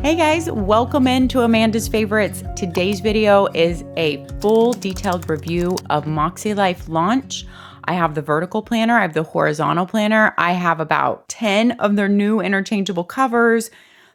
Hey guys, welcome into Amanda's Favorites. Today's video is a full detailed review of MäksēLife launch. I have the vertical planner, I have the horizontal planner, I have about 10 of their new interchangeable covers,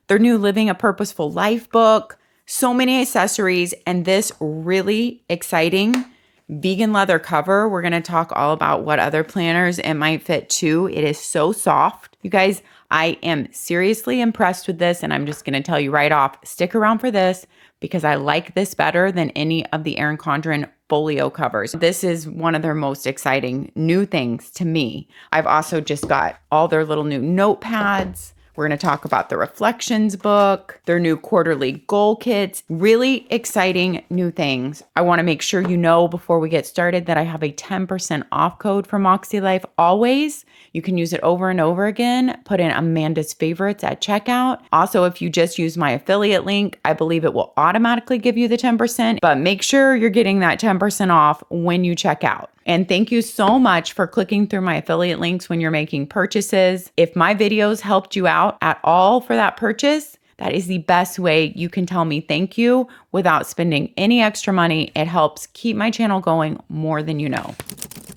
their new Living a Purposeful Life book, so many accessories, and this really exciting vegan leather cover. We're going to talk all about what other planners it might fit too. It is so soft. You guys, I am seriously impressed with this, and I'm just going to tell you right off, stick around for this because I like this better than any of the Erin Condren Folio covers. This is one of their most exciting new things to me. I've also just got all their little new notepads. We're going to talk about the Reflections book, their new quarterly goal kits, really exciting new things. I want to make sure you know before we get started that I have a 10% off code for MäksēLife always. You can use it over and over again. Put in Amanda's Favorites at checkout. Also, if you just use my affiliate link, I believe it will automatically give you the 10%, but make sure you're getting that 10% off when you check out. And thank you so much for clicking through my affiliate links when you're making purchases. If my videos helped you out at all for that purchase, that is the best way you can tell me thank you without spending any extra money. It helps keep my channel going more than you know.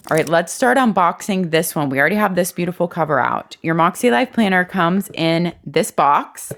All right, let's start unboxing this one. We already have this beautiful cover out. Your MäksēLife planner comes in this box.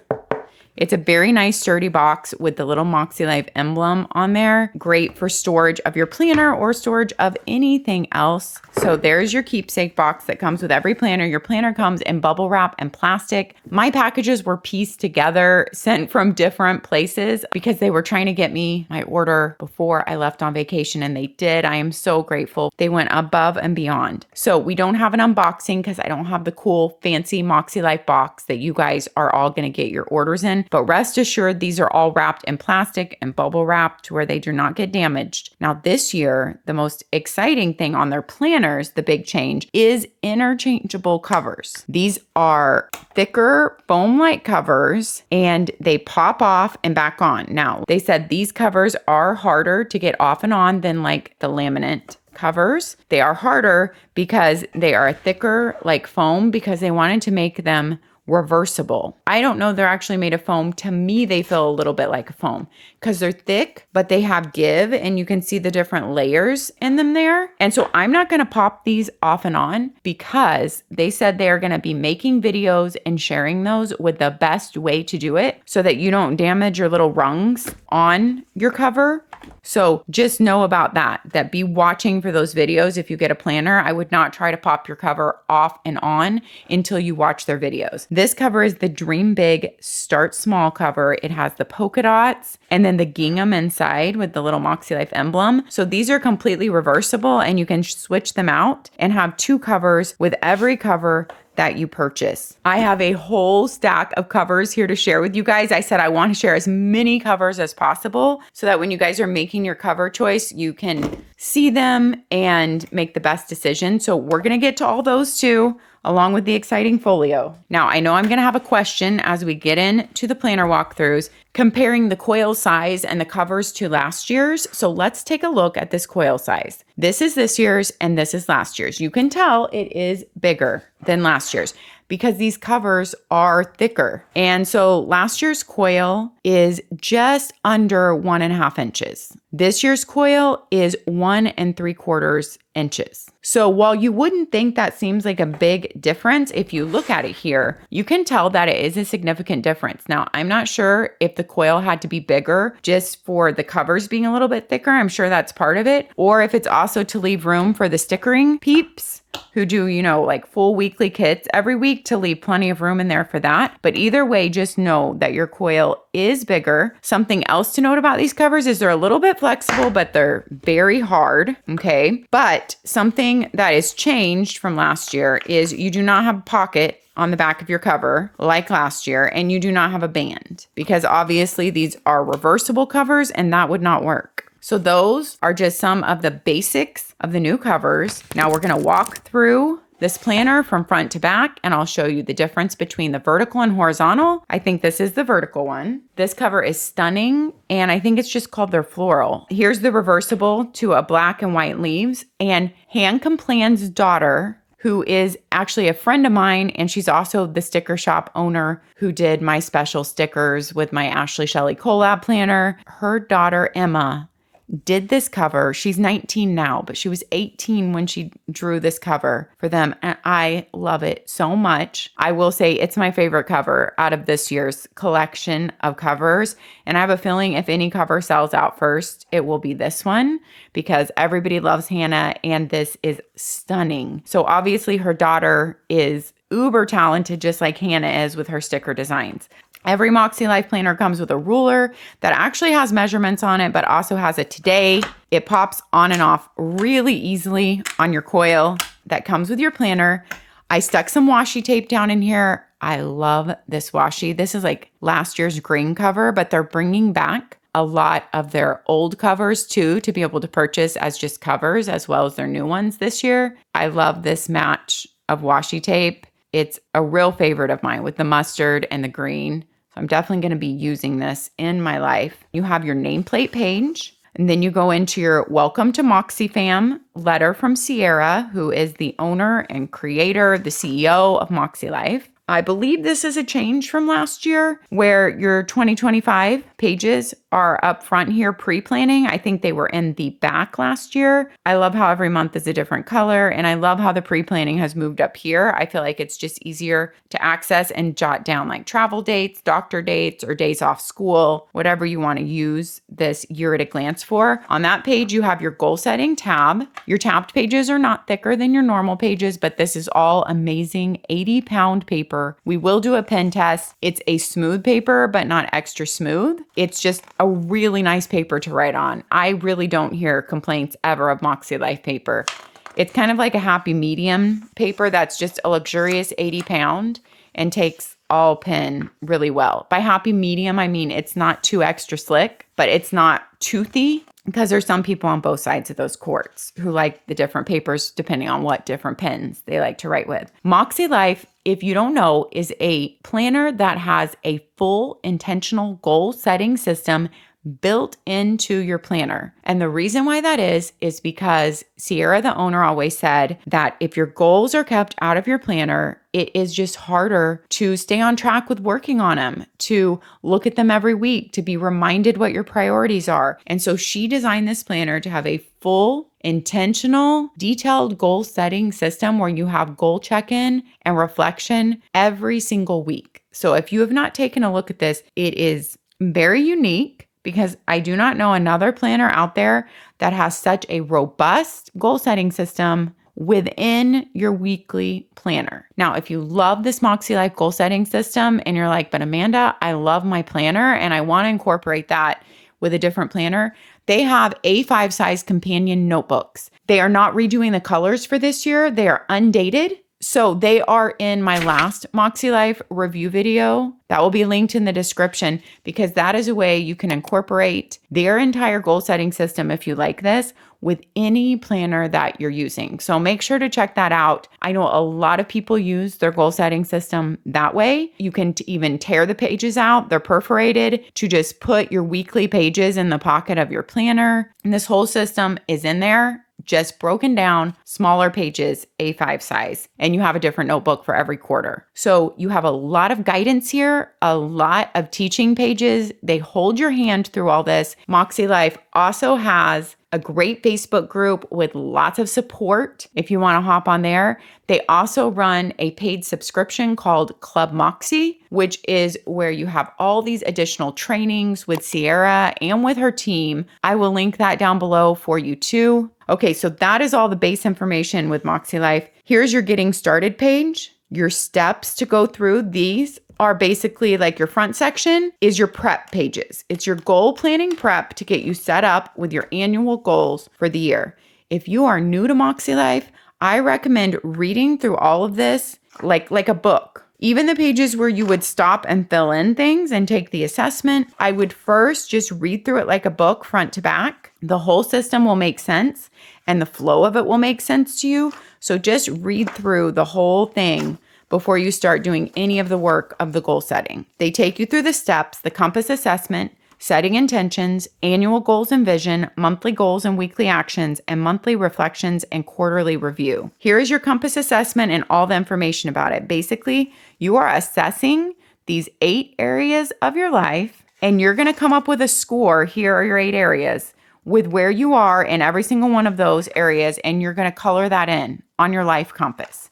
It's a very nice sturdy box with the little MäksēLife emblem on there. Great for storage of your planner or storage of anything else. So there's your keepsake box that comes with every planner. Your planner comes in bubble wrap and plastic. My packages were pieced together, sent from different places because they were trying to get me my order before I left on vacation, and they did. I am so grateful. They went above and beyond. So we don't have an unboxing because I don't have the cool fancy MäksēLife box that you guys are all going to get your orders in. But rest assured, these are all wrapped in plastic and bubble wrap to where they do not get damaged. Now this year, the most exciting thing on their planners, the big change, is interchangeable covers. These are thicker foam-like covers and they pop off and back on. Now, they said these covers are harder to get off and on than like the laminate covers. They are harder because they are thicker like foam because they wanted to make them reversible. I don't know they're actually made of foam. To me, they feel a little bit like a foam because they're thick, but they have give and you can see the different layers in them there. And so I'm not going to pop these off and on because they said they are going to be making videos and sharing those with the best way to do it so that you don't damage your little rungs on your cover. So just know about that be watching for those videos. If you get a planner, I would not try to pop your cover off and on until you watch their videos. This cover is the Dream Big Start Small cover. It has the polka dots and then the gingham inside with the little MäksēLife emblem. So these are completely reversible and you can switch them out and have two covers with every cover that you purchase. I have a whole stack of covers here to share with you guys. I said I want to share as many covers as possible so that when you guys are making your cover choice, you can see them and make the best decision. So we're going to get to all those too, along with the exciting folio. Now, I know I'm going to have a question as we get into the planner walkthroughs, comparing the coil size and the covers to last year's. So let's take a look at this coil size. This is this year's and this is last year's. You can tell it is bigger than last year's because these covers are thicker. And so last year's coil is just under 1.5 inches. This year's coil is 1 3/4 inches. So while you wouldn't think that seems like a big difference, if you look at it here, you can tell that it is a significant difference. Now, I'm not sure if the coil had to be bigger just for the covers being a little bit thicker. I'm sure that's part of it. Or if it's also to leave room for the stickering peeps who do, like full weekly kits every week to leave plenty of room in there for that. But either way, just know that your coil is bigger. Something else to note about these covers is they're a little bit flexible, but they're very hard, okay? But something that is changed from last year is you do not have a pocket on the back of your cover like last year, and you do not have a band because obviously these are reversible covers and that would not work. So those are just some of the basics of the new covers. Now we're going to walk through this planner from front to back and I'll show you the difference between the vertical and horizontal. I think this is the vertical one. This cover is stunning and I think it's just called their floral. Here's the reversible to a black and white leaves, and Hand Complan's daughter who is actually a friend of mine, and she's also the sticker shop owner who did my special stickers with my Ashley Shelley collab planner. Her daughter, Emma, did this cover. She's 19 now, but she was 18 when she drew this cover for them. And I love it so much. I will say it's my favorite cover out of this year's collection of covers. And I have a feeling if any cover sells out first, it will be this one because everybody loves Hannah and this is stunning. So obviously her daughter is uber talented, just like Hannah is with her sticker designs. Every MäksēLife planner comes with a ruler that actually has measurements on it, but also has a today. It pops on and off really easily on your coil that comes with your planner. I stuck some washi tape down in here. I love this washi. This is like last year's green cover, but they're bringing back a lot of their old covers too to be able to purchase as just covers as well as their new ones this year. I love this match of washi tape. It's a real favorite of mine with the mustard and the green. So I'm definitely going to be using this in my life. You have your nameplate page, and then you go into your Welcome to Moxie Fam letter from Sierra, who is the owner and creator, the CEO of MäksēLife. I believe this is a change from last year where your 2025 pages are up front here pre-planning. I think they were in the back last year. I love how every month is a different color, and I love how the pre-planning has moved up here. I feel like it's just easier to access and jot down like travel dates, doctor dates, or days off school, whatever you want to use this year at a glance for. On that page, you have your goal setting tab. Your tabbed pages are not thicker than your normal pages, but this is all amazing 80-pound paper. We will do a pen test. It's a smooth paper, but not extra smooth. It's just a really nice paper to write on. I really don't hear complaints ever of MäksēLife paper. It's kind of like a happy medium paper that's just a luxurious 80-pound and takes all pen really well. By happy medium, I mean it's not too extra slick, but it's not toothy, because there's some people on both sides of those courts who like the different papers depending on what different pens they like to write with. MäksēLife, if you don't know, is a planner that has a full intentional goal setting system built into your planner. And the reason why that is because Sierra, the owner, always said that if your goals are kept out of your planner, it is just harder to stay on track with working on them, to look at them every week, to be reminded what your priorities are. And so she designed this planner to have a full, intentional, detailed goal setting system where you have goal check-in and reflection every single week. So if you have not taken a look at this, it is very unique, because I do not know another planner out there that has such a robust goal setting system within your weekly planner. Now, if you love this MäksēLife goal setting system and you're like, but Amanda, I love my planner and I want to incorporate that with a different planner, they have A5 size companion notebooks. They are not redoing the colors for this year. They are undated. So they are in my last MäksēLife review video. That will be linked in the description, because that is a way you can incorporate their entire goal setting system, if you like this, with any planner that you're using. So make sure to check that out. I know a lot of people use their goal setting system that way. You can even tear the pages out. They're perforated to just put your weekly pages in the pocket of your planner. And this whole system is in there, just broken down, smaller pages, A5 size, and you have a different notebook for every quarter. So you have a lot of guidance here, a lot of teaching pages. They hold your hand through all this. MäksēLife also has a great Facebook group with lots of support if you want to hop on there. They also run a paid subscription called Club Moxie, which is where you have all these additional trainings with Sierra and with her team. I will link that down below for you too. Okay, so that is all the base information with MäksēLife. Here's your getting started page. Your steps to go through these are basically like your front section is your prep pages. It's your goal planning prep to get you set up with your annual goals for the year. If you are new to MäksēLife, I recommend reading through all of this like a book. Even the pages where you would stop and fill in things and take the assessment, I would first just read through it like a book front to back. The whole system will make sense and the flow of it will make sense to you. So just read through the whole thing before you start doing any of the work of the goal setting. They take you through the steps, the compass assessment, setting intentions, annual goals and vision, monthly goals and weekly actions, and monthly reflections and quarterly review. Here is your compass assessment and all the information about it. Basically, you are assessing these 8 areas of your life, and you're going to come up with a score. Here are your 8 areas with where you are in every single one of those areas, and you're going to color that in on your life compass.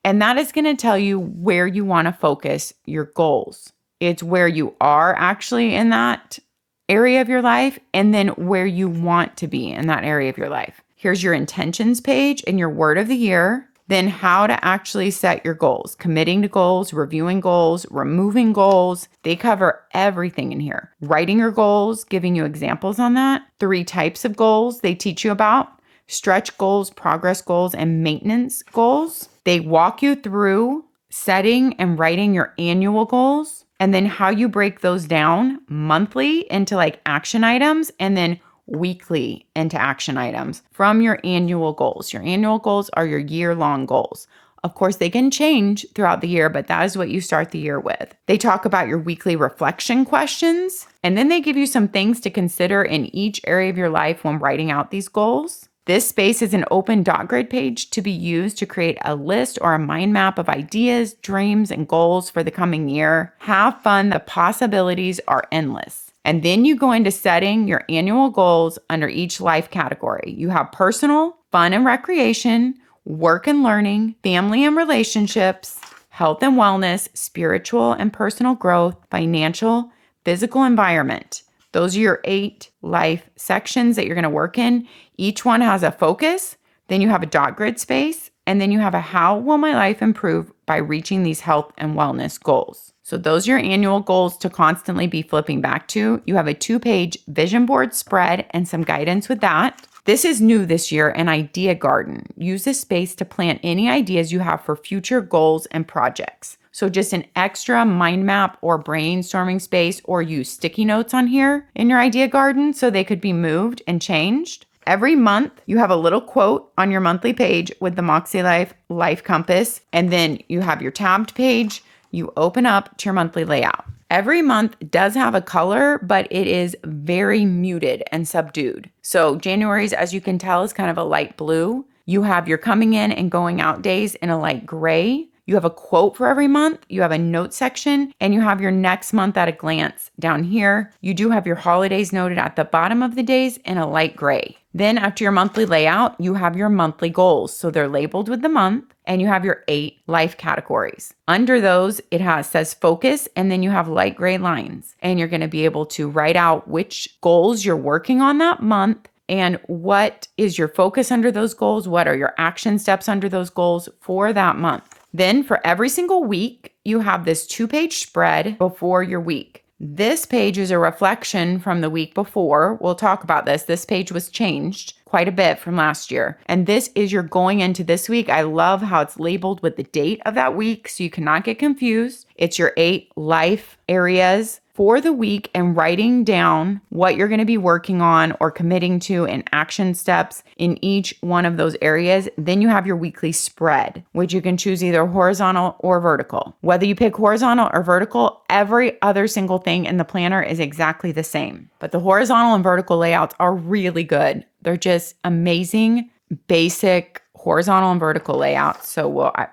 And that is going to tell you where you want to focus your goals. It's where you are actually in that area of your life, and then where you want to be in that area of your life. Here's your intentions page and your word of the year. Then how to actually set your goals, committing to goals, reviewing goals, removing goals. They cover everything in here. Writing your goals, giving you examples on that. 3 types of goals they teach you about: stretch goals, progress goals, and maintenance goals. They walk you through setting and writing your annual goals, and then how you break those down monthly into like action items, and then weekly into action items from your annual goals. Your annual goals are your year-long goals. Of course, they can change throughout the year, but that is what you start the year with. They talk about your weekly reflection questions, and then they give you some things to consider in each area of your life when writing out these goals. This space is an open dot grid page to be used to create a list or a mind map of ideas, dreams, and goals for the coming year. Have fun. The possibilities are endless. And then you go into setting your annual goals under each life category. You have personal, fun and recreation, work and learning, family and relationships, health and wellness, spiritual and personal growth, financial, physical environment. Those are your 8 life sections that you're going to work in. Each one has a focus. Then you have a dot grid space. And then you have a how will my life improve by reaching these health and wellness goals. So those are your annual goals to constantly be flipping back to. You have a 2-page vision board spread and some guidance with that. This is new this year, an idea garden. Use this space to plant any ideas you have for future goals and projects. So just an extra mind map or brainstorming space, or use sticky notes on here in your idea garden so they could be moved and changed. Every month, you have a little quote on your monthly page with the MäksēLife Life Compass, and then you have your tabbed page. You open up to your monthly layout. Every month does have a color, but it is very muted and subdued. So January's, as you can tell, is kind of a light blue. You have your coming in and going out days in a light gray. You have a quote for every month, you have a note section, and you have your next month at a glance down here. You do have your holidays noted at the bottom of the days in a light gray. Then after your monthly layout, you have your monthly goals. So they're labeled with the month, and you have your 8 life categories. Under those, says focus, and then you have light gray lines. And you're going to be able to write out which goals you're working on that month, and what is your focus under those goals? What are your action steps under those goals for that month? Then for every single week, you have this 2-page spread before your week. This page is a reflection from the week before. We'll talk about this. This page was changed quite a bit from last year. And this is your going into this week. I love how it's labeled with the date of that week so you cannot get confused. It's your 8 life areas for the week and writing down what you're going to be working on or committing to and action steps in each one of those areas. Then you have your weekly spread, which you can choose either horizontal or vertical. Whether you pick horizontal or vertical, every other single thing in the planner is exactly the same. But the horizontal and vertical layouts are really good. They're just amazing, basic horizontal and vertical layouts. So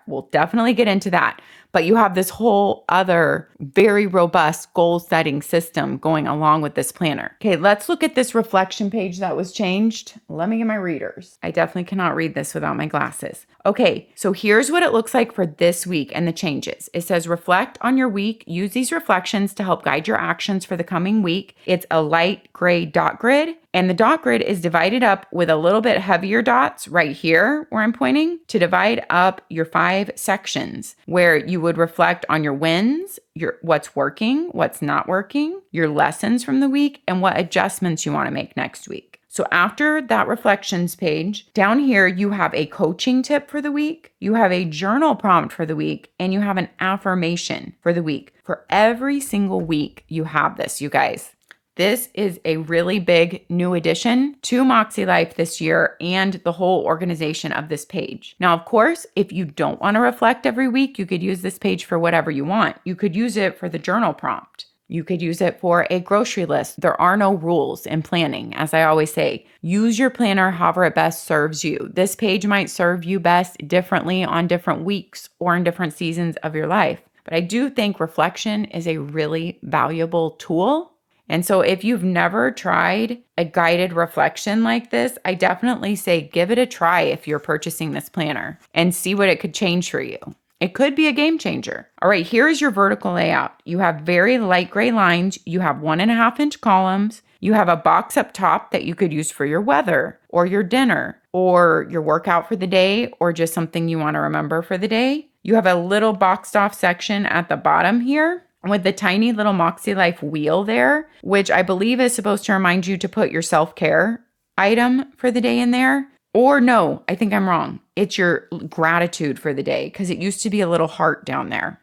we'll definitely get into that. But you have this whole other very robust goal setting system going along with this planner. Okay, let's look at this reflection page that was changed. Let me get my readers. I definitely cannot read this without my glasses. Okay, so here's what it looks like for this week and the changes. It says reflect on your week. Use these reflections to help guide your actions for the coming week. It's a light gray dot grid. And the dot grid is divided up with a little bit heavier dots right here where I'm pointing to divide up your 5 sections where you would reflect on your wins, your what's working, what's not working, your lessons from the week, and what adjustments you want to make next week. So after that reflections page, down here, you have a coaching tip for the week, you have a journal prompt for the week, and you have an affirmation for the week. For every single week, you have this, you guys. This is a really big new addition to MäksēLife this year and the whole organization of this page. Now, of course, if you don't want to reflect every week, you could use this page for whatever you want. You could use it for the journal prompt. You could use it for a grocery list. There are no rules in planning. As I always say, use your planner however it best serves you. This page might serve you best differently on different weeks or in different seasons of your life. But I do think reflection is a really valuable tool. And so if you've never tried a guided reflection like this, I definitely say give it a try if you're purchasing this planner and see what it could change for you. It could be a game changer. All right, here's your vertical layout. You have very light gray lines. You have 1.5-inch columns. You have a box up top that you could use for your weather or your dinner or your workout for the day or just something you want to remember for the day. You have a little boxed off section at the bottom here with the tiny little MäksēLife wheel there, which I believe is supposed to remind you to put your self-care item for the day in there. Or no, I think I'm wrong. It's your gratitude for the day because it used to be a little heart down there.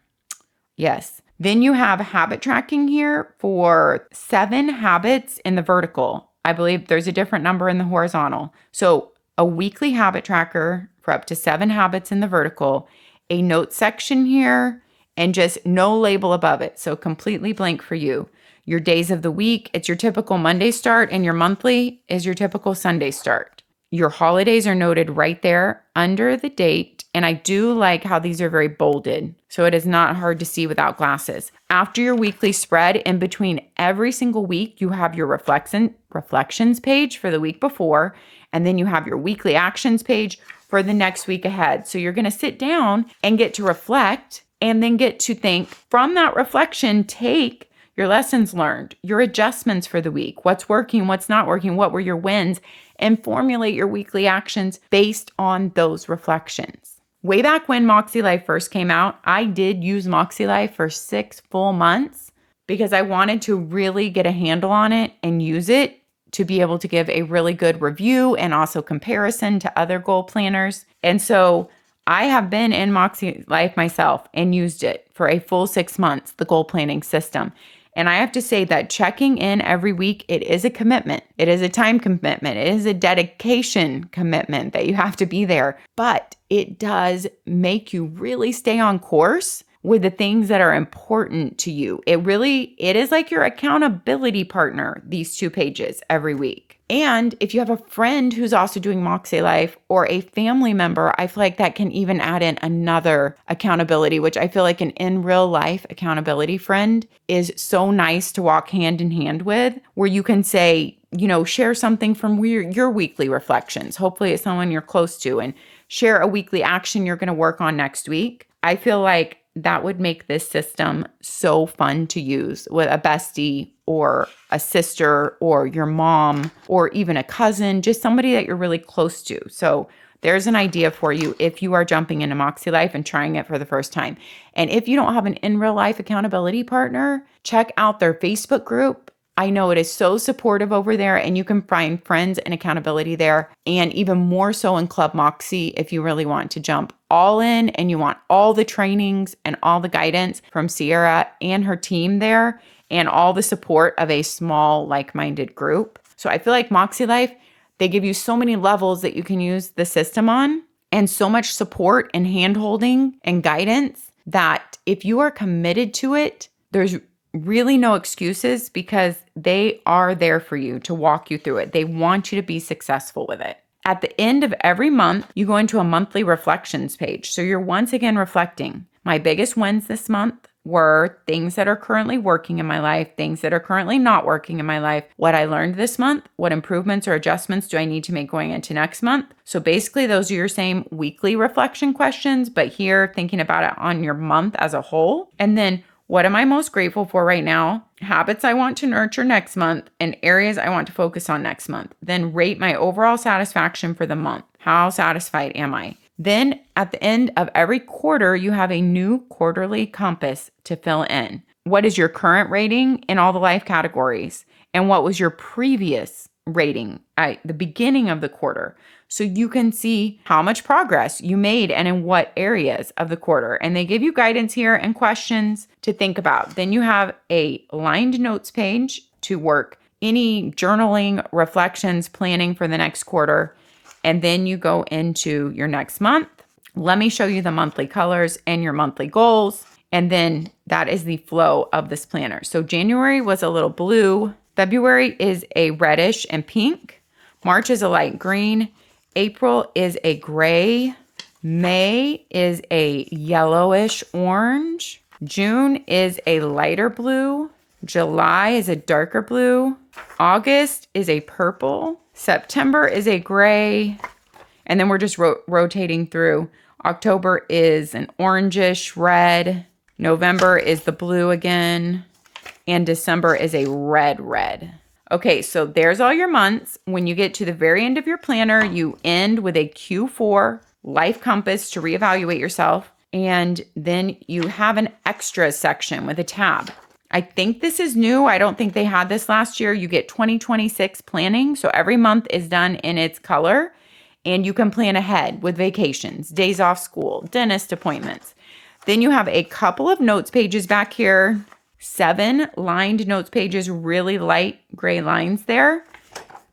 Yes. Then you have habit tracking here for 7 habits in the vertical. I believe there's a different number in the horizontal. So a weekly habit tracker for up to 7 habits in the vertical, a note section here, and just no label above it. So completely blank for you. Your days of the week, it's your typical Monday start, and your monthly is your typical Sunday start. Your holidays are noted right there under the date. And I do like how these are very bolded, so it is not hard to see without glasses. After your weekly spread, in between every single week, you have your reflections page for the week before, and then you have your weekly actions page for the next week ahead. So you're going to sit down and get to reflect and then get to think from that reflection, take your lessons learned, your adjustments for the week, what's working, what's not working, what were your wins, and formulate your weekly actions based on those reflections. Way back when MäksēLife first came out, I did use MäksēLife for 6 full months because I wanted to really get a handle on it and use it to be able to give a really good review and also comparison to other goal planners. And so I have been in MäksēLife myself and used it for a full 6 months, the goal planning system. And I have to say that checking in every week, it is a commitment. It is a time commitment. It is a dedication commitment that you have to be there. But it does make you really stay on course with the things that are important to you. It is like your accountability partner, these 2 pages every week. And if you have a friend who's also doing MäksēLife or a family member, I feel like that can even add in another accountability, which I feel like an in real life accountability friend is so nice to walk hand in hand with, where you can say, share something from your weekly reflections. Hopefully it's someone you're close to, and share a weekly action you're going to work on next week. I feel like that would make this system so fun to use with a bestie or a sister or your mom or even a cousin, just somebody that you're really close to. So there's an idea for you if you are jumping into MäksēLife and trying it for the first time. And if you don't have an in real life accountability partner, check out their Facebook group. I know it is so supportive over there, and you can find friends and accountability there, and even more so in Club Mäksē if you really want to jump all in and you want all the trainings and all the guidance from Sierra and her team there, and all the support of a small like-minded group. So I feel like MäksēLife, they give you so many levels that you can use the system on, and so much support and hand-holding and guidance that if you are committed to it, there's really no excuses, because they are there for you to walk you through it. They want you to be successful with it. At the end of every month, you go into a monthly reflections page. So you're once again reflecting. My biggest wins this month were things that are currently working in my life, things that are currently not working in my life, what I learned this month, what improvements or adjustments do I need to make going into next month. So basically those are your same weekly reflection questions, but here thinking about it on your month as a whole. And then what am I most grateful for right now? Habits I want to nurture next month, and areas I want to focus on next month. Then rate my overall satisfaction for the month. How satisfied am I? Then at the end of every quarter, you have a new quarterly compass to fill in. What is your current rating in all the life categories? And what was your previous rating at the beginning of the quarter? So you can see how much progress you made and in what areas of the quarter. And they give you guidance here and questions to think about. Then you have a lined notes page to work any journaling, reflections, planning for the next quarter. And then you go into your next month. Let me show you the monthly colors and your monthly goals. And then that is the flow of this planner. So January was a little blue. February is a reddish and pink. March is a light green. April is a gray. May is a yellowish orange. June is a lighter blue. July is a darker blue. August is a purple. September is a gray. And then we're just rotating through. October is an orangish red. November is the blue again. And December is a red. Okay, so there's all your months. When you get to the very end of your planner, you end with a Q4 life compass to reevaluate yourself. And then you have an extra section with a tab. I think this is new. I don't think they had this last year. You get 2026 planning. So every month is done in its color. And you can plan ahead with vacations, days off school, dentist appointments. Then you have a couple of notes pages back here. 7 lined notes pages, really light gray lines there.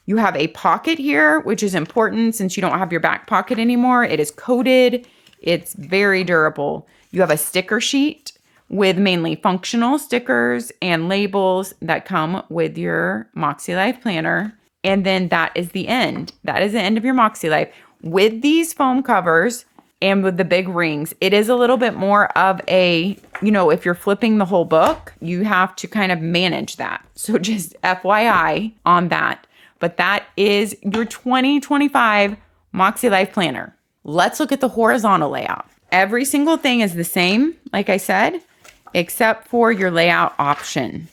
You have a pocket here, which is important since you don't have your back pocket anymore. It is coated. It's very durable. You have a sticker sheet with mainly functional stickers and labels that come with your MäksēLife planner. And then that is the end. That is the end of your MäksēLife. With these foam covers and with the big rings, it is a little bit more of a, if you're flipping the whole book, you have to kind of manage that. So just FYI on that. But that is your 2025 MäksēLife planner. Let's look at the horizontal layout. Every single thing is the same, like I said, except for your layout option.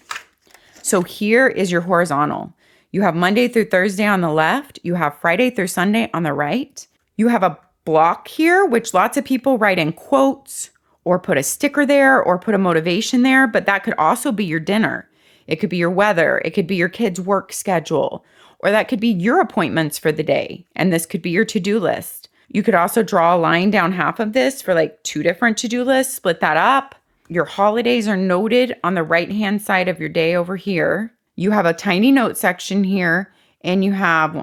So here is your horizontal. You have Monday through Thursday on the left. You have Friday through Sunday on the right. You have a block here, which lots of people write in quotes or put a sticker there or put a motivation there, but that could also be your dinner. It could be your weather. It could be your kids' work schedule, or that could be your appointments for the day. And this could be your to-do list. You could also draw a line down half of this for like 2 different to-do lists, split that up. Your holidays are noted on the right-hand side of your day over here. You have a tiny note section here, and you have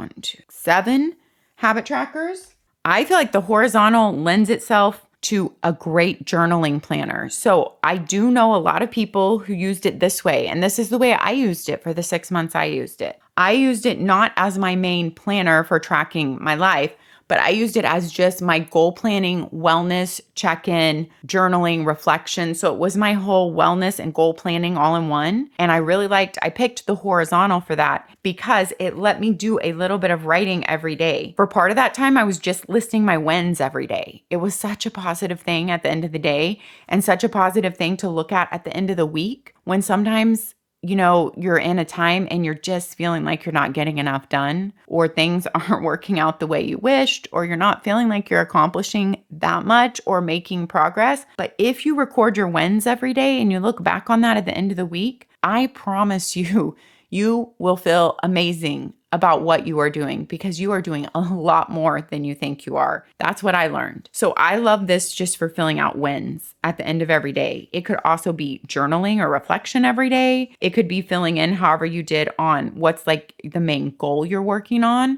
7 habit trackers. I feel like the horizontal lends itself to a great journaling planner. So I do know a lot of people who used it this way, and this is the way I used it for the 6 months I used it. I used it not as my main planner for tracking my life, but I used it as just my goal planning, wellness, check-in, journaling, reflection. So it was my whole wellness and goal planning all in one. And I picked the horizontal for that because it let me do a little bit of writing every day. For part of that time, I was just listing my wins every day. It was such a positive thing at the end of the day and such a positive thing to look at the end of the week when sometimes you're in a time and you're just feeling like you're not getting enough done, or things aren't working out the way you wished, or you're not feeling like you're accomplishing that much or making progress. But if you record your wins every day and you look back on that at the end of the week, I promise you, you will feel amazing about what you are doing because you are doing a lot more than you think you are. That's what I learned. So I love this just for filling out wins at the end of every day. It could also be journaling or reflection every day. It could be filling in however you did on what's like the main goal you're working on,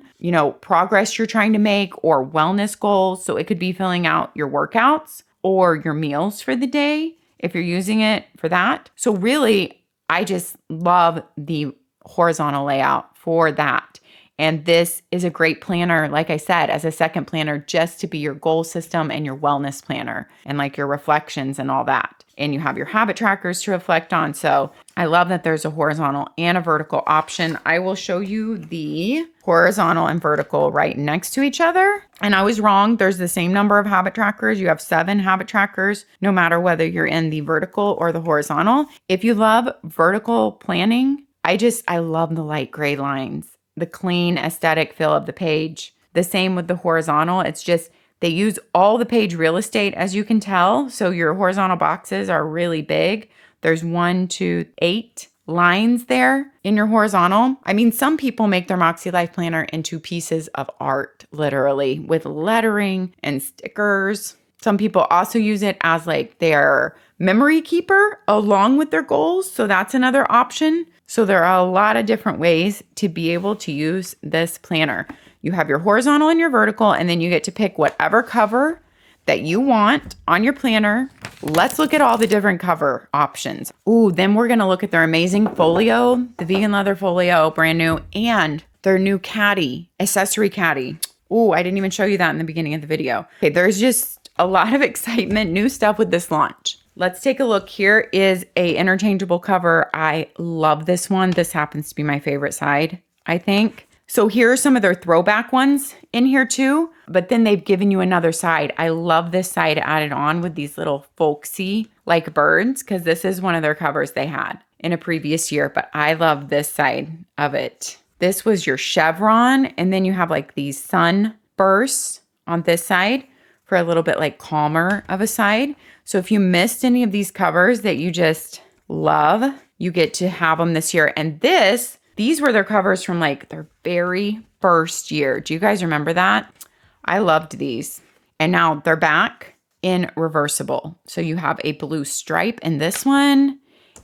progress you're trying to make, or wellness goals. So it could be filling out your workouts or your meals for the day if you're using it for that. So really, I just love the horizontal layout for that. And this is a great planner, like I said, as a second planner, just to be your goal system and your wellness planner and like your reflections and all that. And you have your habit trackers to reflect on. So I love that there's a horizontal and a vertical option. I will show you the horizontal and vertical right next to each other. And I was wrong. There's the same number of habit trackers. You have 7 habit trackers, no matter whether you're in the vertical or the horizontal. If you love vertical planning, I love the light gray lines, the clean aesthetic feel of the page. The same with the horizontal. It's just they use all the page real estate, as you can tell. So your horizontal boxes are really big. There's 1, 2, 8 lines there in your horizontal. I mean, some people make their MäksēLife planner into pieces of art, literally, with lettering and stickers. Some people also use it as like their memory keeper along with their goals. So that's another option. So there are a lot of different ways to be able to use this planner. You have your horizontal and your vertical, and then you get to pick whatever cover that you want on your planner. Let's look at all the different cover options. Ooh, then we're gonna look at their amazing folio, the vegan leather folio, brand new, and their new caddy, accessory caddy. Ooh, I didn't even show you that in the beginning of the video. Okay, there's just a lot of excitement, new stuff with this launch. Let's take a look. Here is a interchangeable cover. I love this one. This happens to be my favorite side, I think. So here are some of their throwback ones in here too, but then they've given you another side. I love this side added on with these little folksy like birds, because this is one of their covers they had in a previous year, but I love this side of it. This was your chevron, and then you have like these sunbursts on this side for a little bit like calmer of a side. So if you missed any of these covers that you just love, you get to have them this year. And these were their covers from like their very first year. Do you guys remember that? I loved these. And now they're back in reversible. So you have a blue stripe in this one,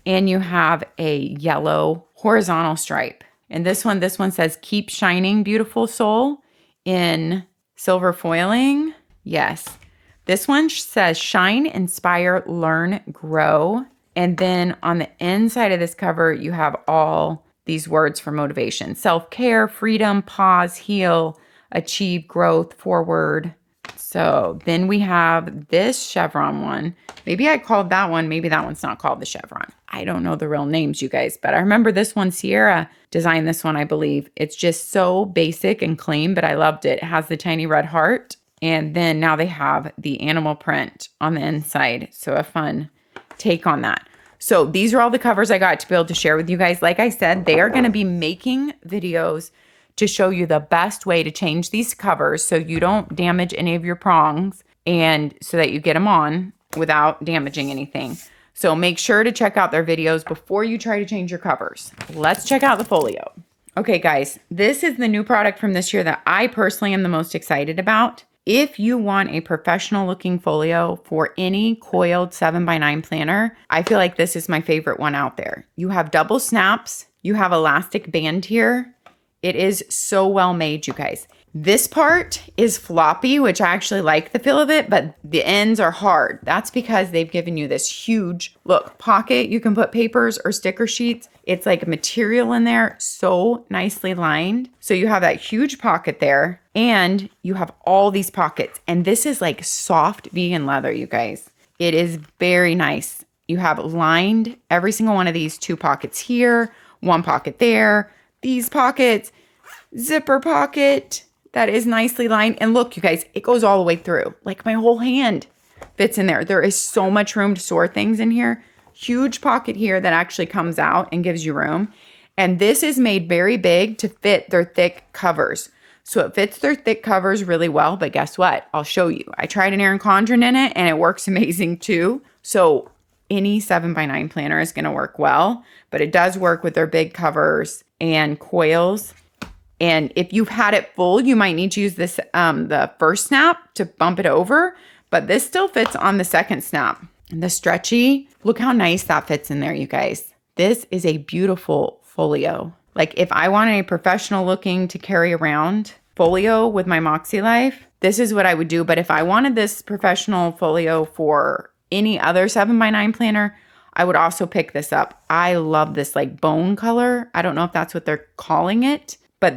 and you have a yellow horizontal stripe. And this one says, "Keep shining, beautiful soul," in silver foiling. Yes. This one says, "Shine, inspire, learn, grow." And then on the inside of this cover, you have all these words for motivation: self-care, freedom, pause, heal, achieve, growth, forward. So then we have this chevron one. Maybe I called that one. Maybe that one's not called the chevron. I don't know the real names, you guys, but I remember this one. Sierra designed this one, I believe. It's just so basic and clean, but I loved it. It has the tiny red heart. And then now they have the animal print on the inside. So a fun take on that. So these are all the covers I got to be able to share with you guys. Like I said, they are going to be making videos to show you the best way to change these covers so you don't damage any of your prongs, and so that you get them on without damaging anything. So make sure to check out their videos before you try to change your covers. Let's check out the folio. Okay, guys, this is the new product from this year that I personally am the most excited about. If you want a professional looking folio for any coiled 7x9 planner, I feel like this is my favorite one out there. You have double snaps, you have elastic band here. It is so well made, you guys. This part is floppy, which I actually like the feel of it, but the ends are hard. That's because they've given you this huge, look, pocket. You can put papers or sticker sheets. It's like material in there, so nicely lined. So you have that huge pocket there, and you have all these pockets. And this is like soft vegan leather, you guys. It is very nice. You have lined every single one of these 2 pockets here, 1 pocket there, these pockets, zipper pocket that is nicely lined. And look, you guys, it goes all the way through. Like my whole hand fits in there. There is so much room to store things in here. Huge pocket here that actually comes out and gives you room. And this is made very big to fit their thick covers. So it fits their thick covers really well. But guess what? I'll show you. I tried an Erin Condren in it, and it works amazing too. So any 7x9 planner is going to work well, but it does work with their big covers and coils. And if you've had it full, you might need to use this, the first snap to bump it over, but this still fits on the second snap. And the stretchy, look how nice that fits in there, you guys. This is a beautiful folio. Like if I want a professional looking to carry around folio with my MäksēLife, this is what I would do. But if I wanted this professional folio for any other 7x9 planner, I would also pick this up. I love this like bone color. I don't know if that's what they're calling it, but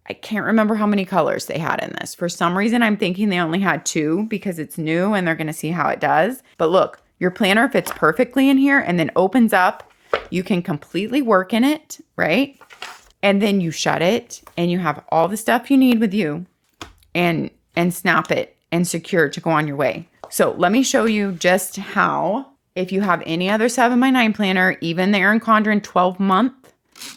I can't remember how many colors they had in this. For some reason, I'm thinking they only had 2 because it's new and they're going to see how it does. But look, your planner fits perfectly in here and then opens up. You can completely work in it, right? And then you shut it and you have all the stuff you need with you and snap it and secure to go on your way. So let me show you just how, if you have any other 7x9 planner, even the Erin Condren 12-month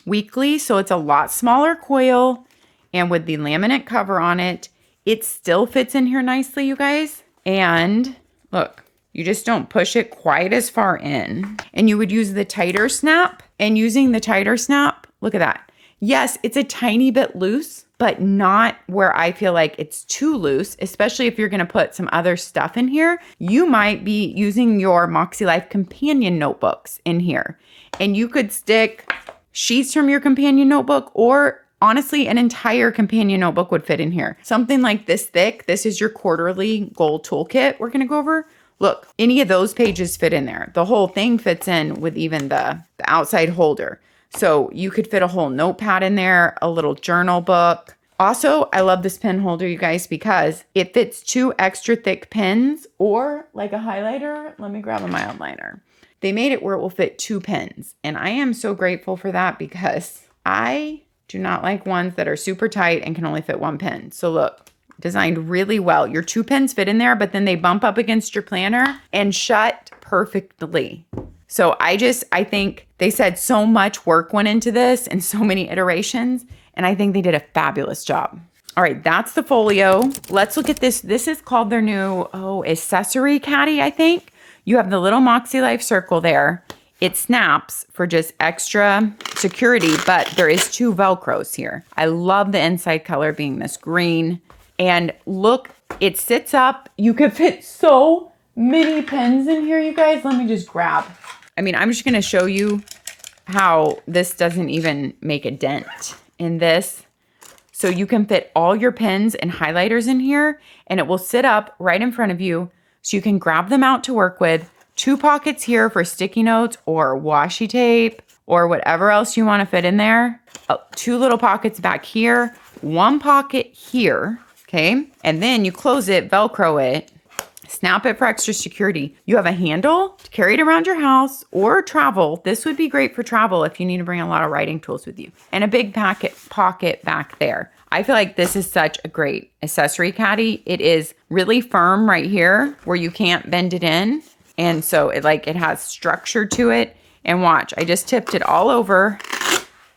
weekly, so it's a lot smaller coil, and with the laminate cover on it, it still fits in here nicely, you guys. And look, you just don't push it quite as far in. And you would use the tighter snap, and using the tighter snap, look at that. Yes, it's a tiny bit loose, but not where I feel like it's too loose, especially if you're going to put some other stuff in here. You might be using your MäksēLife companion notebooks in here, and you could stick sheets from your companion notebook or honestly, an entire companion notebook would fit in here. Something like this thick. This is your quarterly goal toolkit we're going to go over. Look, any of those pages fit in there. The whole thing fits in with even the outside holder. So you could fit a whole notepad in there, a little journal book. Also, I love this pen holder, you guys, because it fits 2 extra thick pens or like a highlighter. Let me grab my outliner. They made it where it will fit 2 pens. And I am so grateful for that because I do not like ones that are super tight and can only fit 1 pen. So look, designed really well. Your 2 pens fit in there, but then they bump up against your planner and shut perfectly. So I think they said so much work went into this and so many iterations, and I think they did a fabulous job. All right, that's the folio. Let's look at this. This is called their new, Accessory Caddy, I think. You have the little MäksēLife circle there. It snaps for just extra security, but there is 2 Velcros here. I love the inside color being this green. And look, it sits up. You could fit so many pens in here, you guys. Let me just grab. I'm just going to show you how this doesn't even make a dent in this. So you can fit all your pens and highlighters in here, and it will sit up right in front of you so you can grab them out to work with. 2 pockets here for sticky notes or washi tape or whatever else you want to fit in there. 2 little pockets back here, 1 pocket here, okay? And then you close it, Velcro it, snap it for extra security. You have a handle to carry it around your house or travel. This would be great for travel if you need to bring a lot of writing tools with you. And a big pocket back there. I feel like this is such a great accessory caddy. It is really firm right here where you can't bend it in. And so it has structure to it. And watch, I just tipped it all over.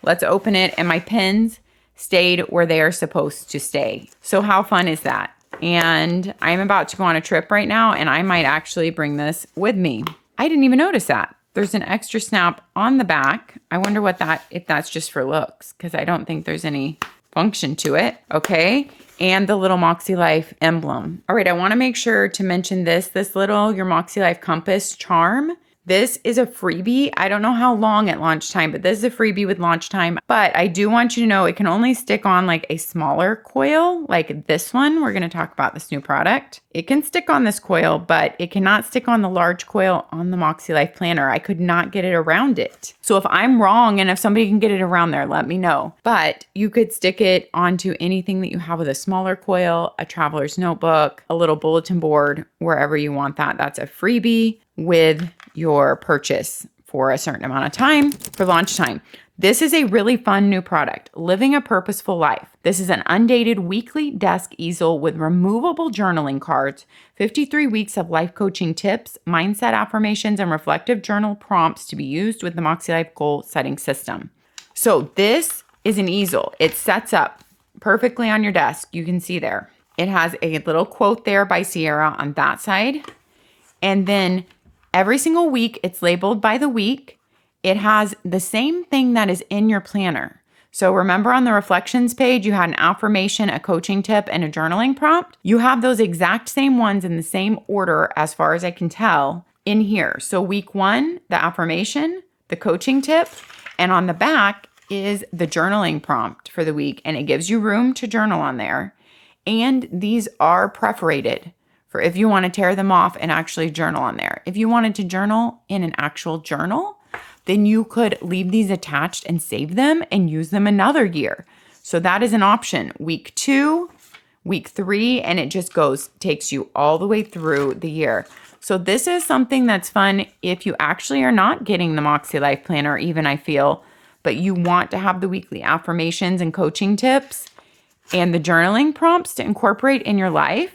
Let's open it. And my pens stayed where they are supposed to stay. So how fun is that? And I'm about to go on a trip right now, and I might actually bring this with me. I didn't even notice that. There's an extra snap on the back. I wonder if that's just for looks, because I don't think there's any function to it. Okay. And the little MäksēLife emblem. All right, I want to make sure to mention this little your MäksēLife compass charm. This is a freebie. I don't know how long at launch time, but this is a freebie with launch time. But I do want you to know it can only stick on like a smaller coil, like this one. We're going to talk about this new product. It can stick on this coil, but it cannot stick on the large coil on the MäksēLife planner. I could not get it around it. So if I'm wrong and if somebody can get it around there, let me know. But you could stick it onto anything that you have with a smaller coil, a traveler's notebook, a little bulletin board, wherever you want that. That's a freebie with your purchase for a certain amount of time for launch time. This is a really fun new product, Living a Purposeful Life. This is an undated weekly desk easel with removable journaling cards, 53 weeks of life coaching tips, mindset affirmations, and reflective journal prompts to be used with the MäksēLife goal setting system. So this is an easel. It sets up perfectly on your desk. You can see there. It has a little quote there by Sierra on that side. And then every single week, it's labeled by the week. It has the same thing that is in your planner. So remember on the reflections page, you had an affirmation, a coaching tip, and a journaling prompt. You have those exact same ones in the same order, as far as I can tell, in here. So week 1, the affirmation, the coaching tip, and on the back is the journaling prompt for the week. And it gives you room to journal on there. And these are perforated for if you want to tear them off and actually journal on there. If you wanted to journal in an actual journal, then you could leave these attached and save them and use them another year. So that is an option. Week 2, week 3, and it just takes you all the way through the year. So this is something that's fun if you actually are not getting the MäksēLife planner, even I feel, but you want to have the weekly affirmations and coaching tips and the journaling prompts to incorporate in your life.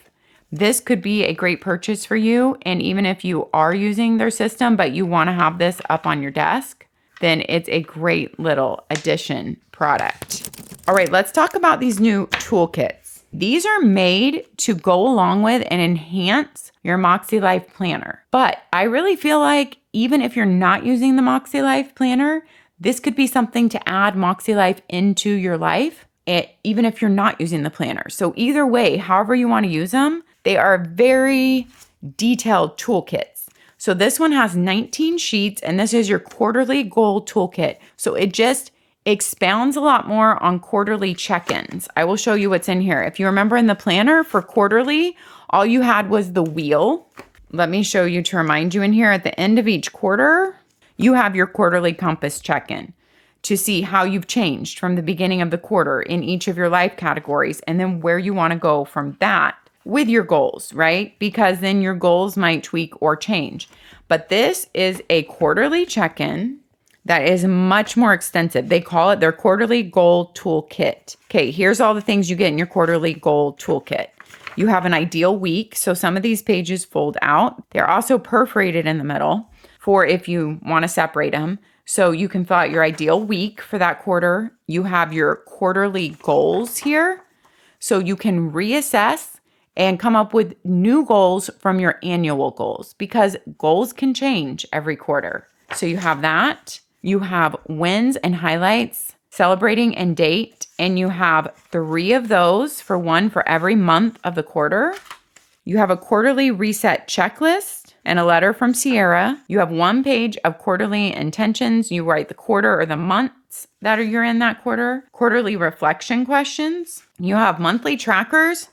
This could be a great purchase for you. And even if you are using their system, but you want to have this up on your desk, then it's a great little addition product. All right, let's talk about these new toolkits. These are made to go along with and enhance your MäksēLife planner. But I really feel like even if you're not using the MäksēLife planner, this could be something to add MäksēLife into your life, even if you're not using the planner. So either way, however you want to use them, they are very detailed toolkits. So this one has 19 sheets, and this is your quarterly goal toolkit. So it expounds a lot more on quarterly check-ins. I will show you what's in here. If you remember in the planner for quarterly, all you had was the wheel. Let me show you to remind you in here at the end of each quarter, you have your quarterly compass check-in to see how you've changed from the beginning of the quarter in each of your life categories and then where you want to go from that with your goals, right? Because then your goals might tweak or change. But this is a quarterly check-in that is much more extensive. They call it their quarterly goal toolkit. Okay, here's all the things you get in your quarterly goal toolkit. You have an ideal week. So some of these pages fold out. They're also perforated in the middle for if you want to separate them. So you can fill out your ideal week for that quarter. You have your quarterly goals here. So you can reassess and come up with new goals from your annual goals because goals can change every quarter. So you have that. You have wins and highlights, celebrating and date, and you have 3 of those for one for every month of the quarter. You have a quarterly reset checklist and a letter from Sierra. You have 1 page of quarterly intentions. You write the quarter or the months that you're in that quarter. Quarterly reflection questions. You have monthly trackers.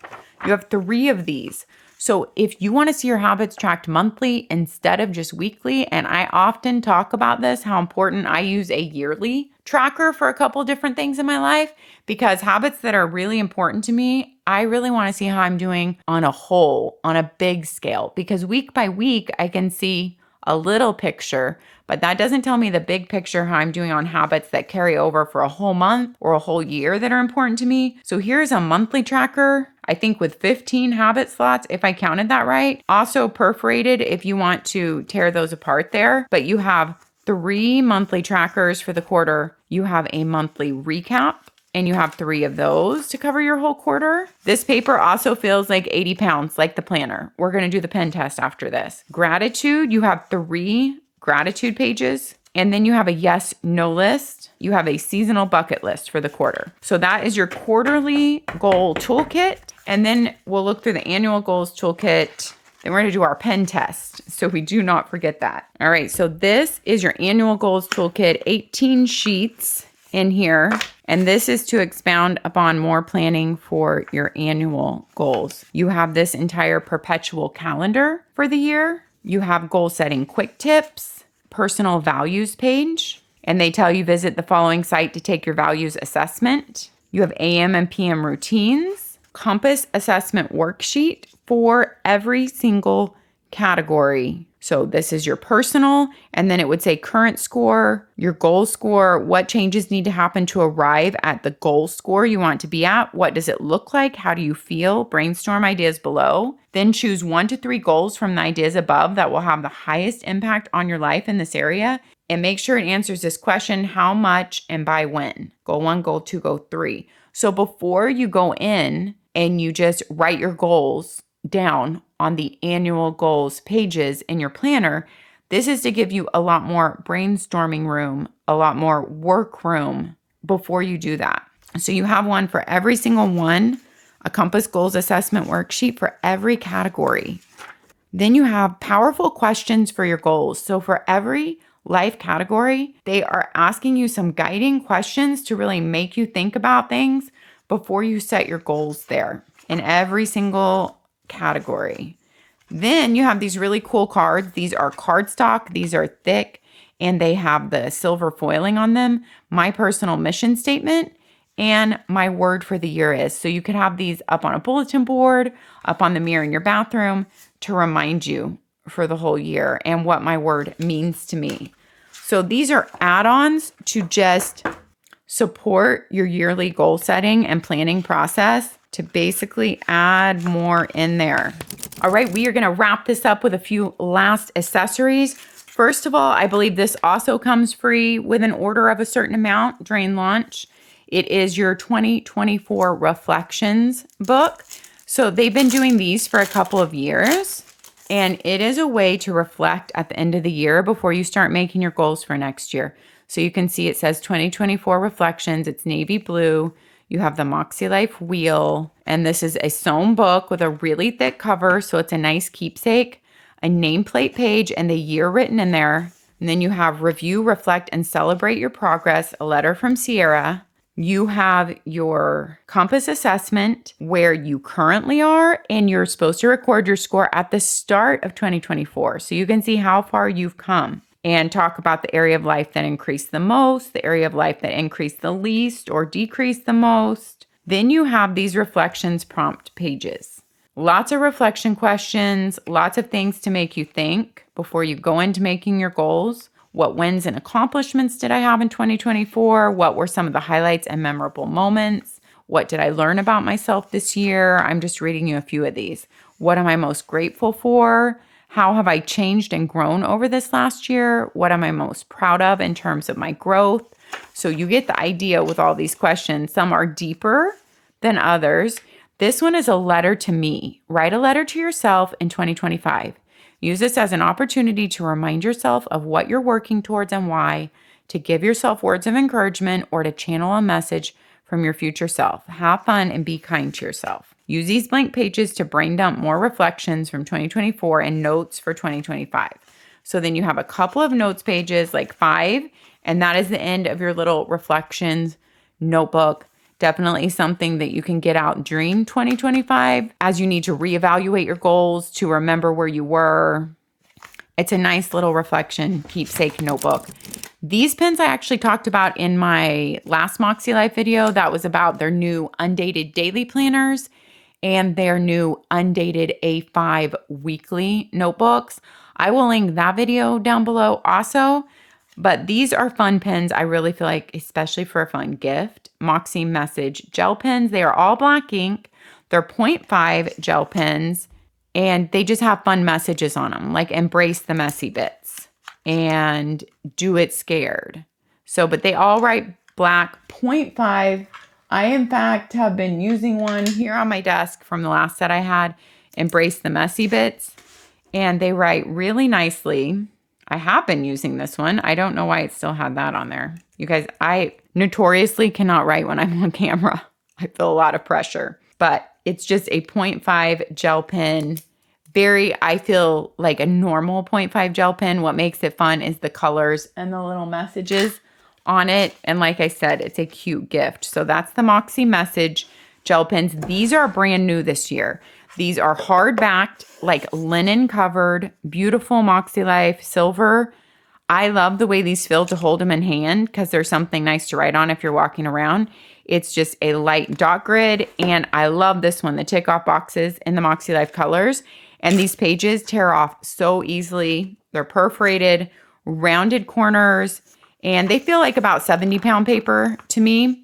You have 3 of these. So if you want to see your habits tracked monthly instead of just weekly, and I often talk about this, how important I use a yearly tracker for a couple different things in my life, because habits that are really important to me, I really want to see how I'm doing on a whole, on a big scale, because week by week, I can see a little picture, but that doesn't tell me the big picture, how I'm doing on habits that carry over for a whole month or a whole year that are important to me. So here's a monthly tracker, I think with 15 habit slots, if I counted that right. Also perforated if you want to tear those apart there, but you have 3 monthly trackers for the quarter. You have a monthly recap, and you have 3 of those to cover your whole quarter. This paper also feels like 80 pounds, like the planner. We're going to do the pen test after this. Gratitude, you have 3 gratitude pages. And then you have a yes, no list. You have a seasonal bucket list for the quarter. So that is your quarterly goal toolkit. And then we'll look through the annual goals toolkit. Then we're going to do our pen test, so we do not forget that. All right, so this is your annual goals toolkit, 18 sheets in here. And this is to expound upon more planning for your annual goals. You have this entire perpetual calendar for the year. You have goal setting quick tips, personal values page, and they tell you visit the following site to take your values assessment. You have AM and PM routines, compass assessment worksheet for every single category. So this is your personal, and then it would say current score, your goal score, what changes need to happen to arrive at the goal score you want to be at, what does it look like, how do you feel, brainstorm ideas below, then choose 1 to 3 goals from the ideas above that will have the highest impact on your life in this area, and make sure it answers this question, how much and by when. Goal 1, goal 2, goal 3. So before you go in and you just write your goals down on the annual goals pages in your planner, this is to give you a lot more brainstorming room, a lot more work room before you do that. So you have one for every single one, a compass goals assessment worksheet for every category. Then you have powerful questions for your goals. So for every life category, they are asking you some guiding questions to really make you think about things before you set your goals there in every single category. Then you have these really cool cards. These are cardstock. These are thick, and they have the silver foiling on them. My personal mission statement and my word for the year is. So you could have these up on a bulletin board, up on the mirror in your bathroom to remind you for the whole year and what my word means to me. So these are add-ons to just support your yearly goal setting and planning process, to basically add more in there. All right, we are gonna wrap this up with a few last accessories. First of all, I believe this also comes free with an order of a certain amount during launch. It is your 2024 Reflections book. So they've been doing these for a couple of years, and it is a way to reflect at the end of the year before you start making your goals for next year. So you can see it says 2024 Reflections, it's navy blue. You have the MäksēLife wheel, and this is a sewn book with a really thick cover, so it's a nice keepsake, a nameplate page, and the year written in there And then you have review, reflect, and celebrate your progress, a letter from Sierra. You have your compass assessment, where you currently are, and you're supposed to record your score at the start of 2024. So you can see how far you've come and talk about the area of life that increased the most, the area of life that increased the least or decreased the most. Then you have these reflections prompt pages. Lots of reflection questions, lots of things to make you think before you go into making your goals. What wins and accomplishments did I have in 2024? What were some of the highlights and memorable moments? What did I learn about myself this year? I'm just reading you a few of these. What am I most grateful for? How have I changed and grown over this last year? What am I most proud of in terms of my growth? So you get the idea with all these questions. Some are deeper than others. This one is a letter to me. Write a letter to yourself in 2025. Use this as an opportunity to remind yourself of what you're working towards and why, to give yourself words of encouragement, or to channel a message from your future self. Have fun and be kind to yourself. Use these blank pages to brain dump more reflections from 2024 and notes for 2025. So then you have a couple of notes pages, like 5, and that is the end of your little reflections notebook. Definitely something that you can get out during 2025 as you need to reevaluate your goals, to remember where you were. It's a nice little reflection keepsake notebook. These pens I actually talked about in my last MäksēLife video. That was about their new undated daily planners and their new undated A5 weekly notebooks. I will link that video down below also. But these are fun pens. I really feel like, especially for a fun gift. Mäksē Message gel pens. They are all black ink. They're 0.5 gel pens. And they just have fun messages on them, like embrace the messy bits and do it scared. So, but they all write black 0.5. I, in fact, have been using one here on my desk from the last set I had, embrace the messy bits. And they write really nicely. I have been using this one. I don't know why it still had that on there. You guys, I notoriously cannot write when I'm on camera. I feel a lot of pressure, but it's just a 0.5 gel pen. I feel like a normal 0.5 gel pen. What makes it fun is the colors and the little messages on it. And like I said, it's a cute gift. So that's the Mäksē Message gel pens. These are brand new this year. These are hard-backed, like linen-covered, beautiful MäksēLife silver. I love the way these feel to hold them in hand because there's something nice to write on if you're walking around. It's just a light dot grid, and I love this one, the tick-off boxes in the MäksēLife colors. And these pages tear off so easily. They're perforated, rounded corners, and they feel like about 70-pound paper to me.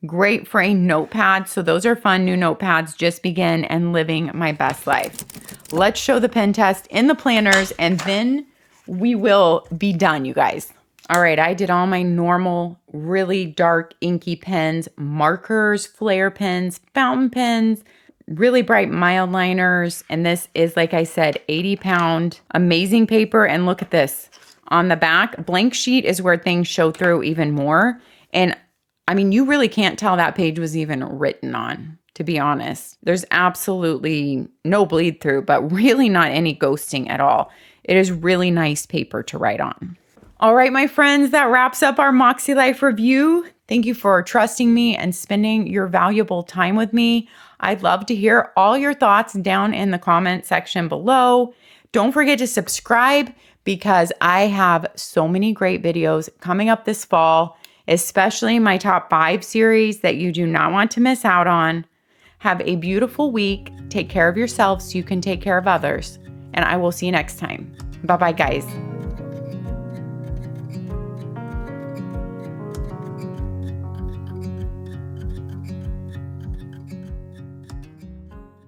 Great for a notepad. So those are fun new notepads. Just begin and living my best life. Let's show the pen test in the planners, and then we will be done, you guys. All right, I did all my normal, really dark inky pens, markers, flare pens, fountain pens, really bright mild liners. And this is, like I said, 80-pound amazing paper. And look at this. On the back, blank sheet is where things show through even more. And I mean, you really can't tell that page was even written on, to be honest. There's absolutely no bleed through, but really not any ghosting at all. It is really nice paper to write on. All right, my friends, that wraps up our MäksēLife review. Thank you for trusting me and spending your valuable time with me. I'd love to hear all your thoughts down in the comment section below. Don't forget to subscribe because I have so many great videos coming up this fall, especially my top 5 series that you do not want to miss out on. Have a beautiful week. Take care of yourself so you can take care of others. And I will see you next time. Bye-bye, guys.